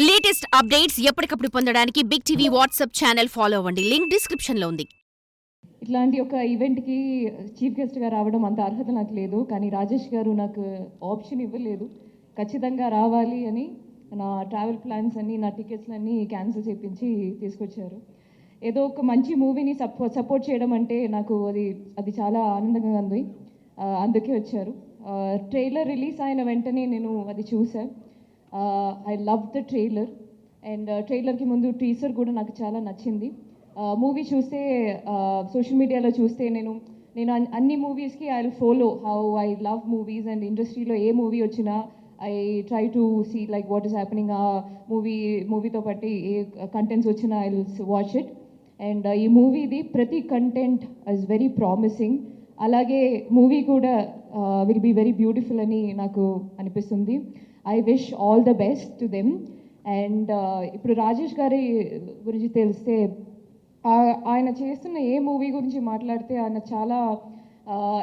Latest updates ఎప్పటికప్పుడు పొందడానికి big TV WhatsApp channel follow అవ్వండి. లింక్ డిస్క్రిప్షన్ లో ఉంది. ఇట్లాంటి ఒక ఈవెంట్కి చీఫ్ గెస్ట్గా రావడం అంత అర్హత నాకు లేదు, కానీ రాజేష్ గారు నాకు ఆప్షన్ ఇవ్వలేదు. ఖచ్చితంగా రావాలి అని నా ట్రావెల్ ప్లాన్స్ అన్నీ, నా టికెట్స్ అన్నీ క్యాన్సిల్ చేయించి తీసుకొచ్చారు. ఏదో ఒక మంచి మూవీని సపోర్ట్ చేయడం అంటే నాకు అది చాలా ఆనందంగా ఉంది. అందుకే వచ్చారు. ట్రైలర్ రిలీజ్ అయిన వెంటనే నేను అది చూసాను. I love the trailer and ట్రైలర్కి ముందు టీజర్ కూడా నాకు చాలా నచ్చింది. మూవీ చూస్తే సోషల్ మీడియాలో చూస్తే నేను అన్ని మూవీస్కి I will follow how I love movies and ఇండస్ట్రీలో ఏ మూవీ వచ్చినా I try to see like what is happening. ఆ మూవీతో పాటు ఏ కంటెంట్స్ వచ్చినా I will watch it. And ఈ మూవీది ప్రతి కంటెంట్ ఇస్ వెరీ ప్రామిసింగ్. అలాగే మూవీ కూడా విల్ బీ వెరీ బ్యూటిఫుల్ అని నాకు అనిపిస్తుంది. I wish all the best to them. And ఇప్పుడు రాజేష్ గారి గురించి తెలిస్తే ఆయన చేస్తున్న ఏ మూవీ గురించి మాట్లాడితే ఆయన చాలా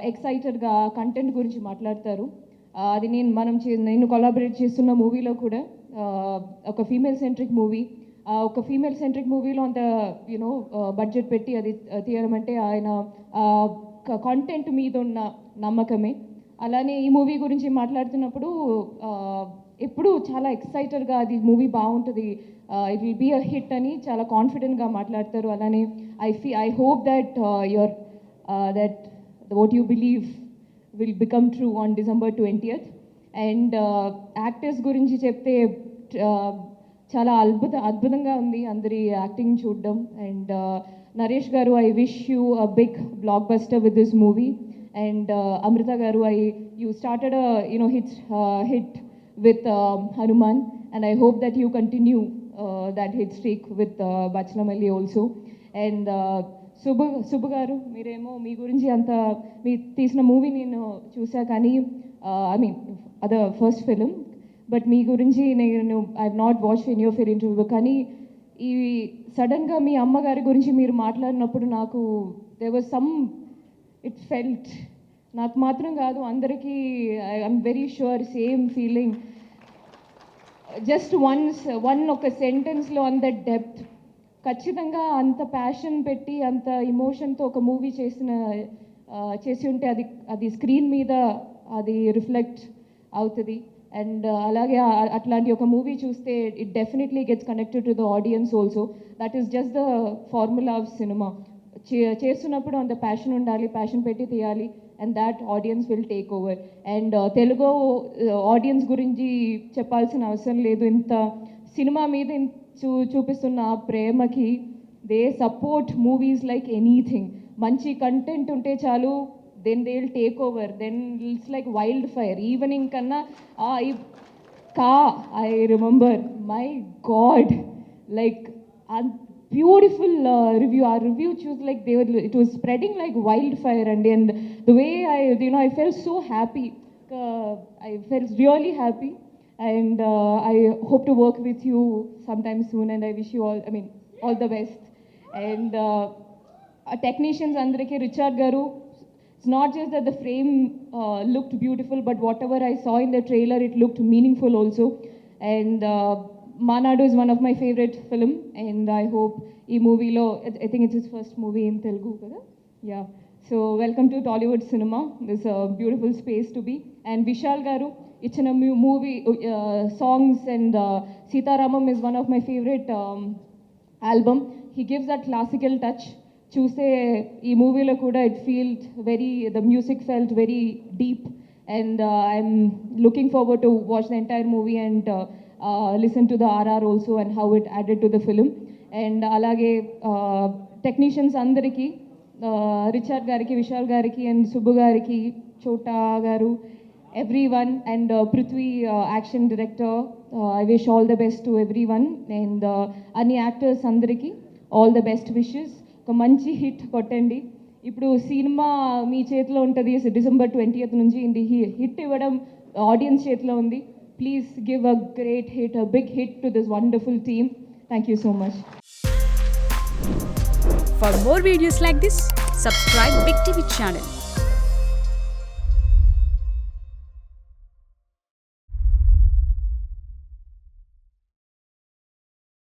ఎక్సైటెడ్గా కంటెంట్ గురించి మాట్లాడతారు. అది నేను కొలాబరేట్ చేస్తున్న మూవీలో కూడా ఒక ఫీమేల్ సెంట్రిక్ మూవీ. ఒక ఫీమేల్ సెంట్రిక్ మూవీలో అంత బడ్జెట్ పెట్టి అది తీయడం అంటే ఆయన కంటెంట్ మీద ఉన్న నమ్మకమే. అలానే ఈ మూవీ గురించి మాట్లాడుతున్నప్పుడు ఎప్పుడు చాలా ఎక్సైటెడ్గా అది మూవీ బాగుంటుంది, it will be a hit అని చాలా కాన్ఫిడెంట్గా మాట్లాడతారు. అలానే I hope that that what you believe will become true on December 20th. And actors గురించి చెప్తే చాలా అద్భుతంగా ఉంది అందరి యాక్టింగ్ చూడడం. అండ్ నరేష్ గారు, I wish you a big blockbuster with this movie. And Amrita garu, you started a hit with Hanuman, and I hope that you continue that hit streak with Bachalamalli also. And Subbu garu, meeremo mee gurinchi anta mee teesina movie nenu chusa kani I mean other first film, but mee gurinchi nenu I have not watched any of your interview. Kani ee sudden ga mee amma gari gurinchi meer maatladinappudu naaku there was some, it felt, నాకు మాత్రం కాదు అందరికీ, I'm very sure same feeling. Just ఒక సెంటెన్స్లో అంత depth, ఖచ్చితంగా అంత passion పెట్టి అంత ఇమోషన్తో ఒక మూవీ చేసి ఉంటే అది స్క్రీన్ మీద అది రిఫ్లెక్ట్ అవుతుంది. అండ్ అలాగే అట్లాంటి ఒక మూవీ చూస్తే it definitely gets connected to the audience also. That is just the formula of cinema. చేస్తున్నప్పుడు అంత ప్యాషన్ ఉండాలి, ప్యాషన్ పెట్టి తీయాలి, and that audience will take over. And Telugu audience గురించి చెప్పాల్సిన అవసరం లేదు. ఇంత సినిమా మీద చూపిస్తున్న ప్రేమకి they support movies like anything. మంచి కంటెంట్ ఉంటే చాలు, then they will take over. Then it's like wild fire. Evening కన్నా I remember, my God, like beautiful review. Our review choose like it was spreading like wildfire, and the way I felt so happy. I felt really happy, and I hope to work with you sometime soon, and I wish you all the best. And technicians andariki, Richard garu, it's not just that the frame looked beautiful, but whatever I saw in the trailer, it looked meaningful also. And Manadu is one of my favorite film, and I hope ee movie lo, I think it's his first movie in Telugu kada, yeah. So welcome to Tollywood cinema. This a beautiful space to be. And Vishal garu ichina movie songs, and Sitaramam is one of my favorite album. He gives that classical touch. Choose ee movie lo kuda it felt the music felt very deep, and I'm looking forward to watch the entire movie and listen to the RR also and how it added to the film. And alage technicians andariki, Richard gariki, Vishal gariki, and Subbu gariki, Chota garu, everyone, and Prithvi action director, I wish all the best to everyone. And any actors andariki all the best wishes. ఒక మంచి hit కొట్టండి. ఇప్పుడు cinema మీ చేతిలో ఉంటుంది. December 20th నుంచి ఇది hit ఇవ్వడం audience చేతిలో ఉంది. Please give a great hit, a big hit to this wonderful team. Thank you so much. For more videos like this, subscribe Big TV channel.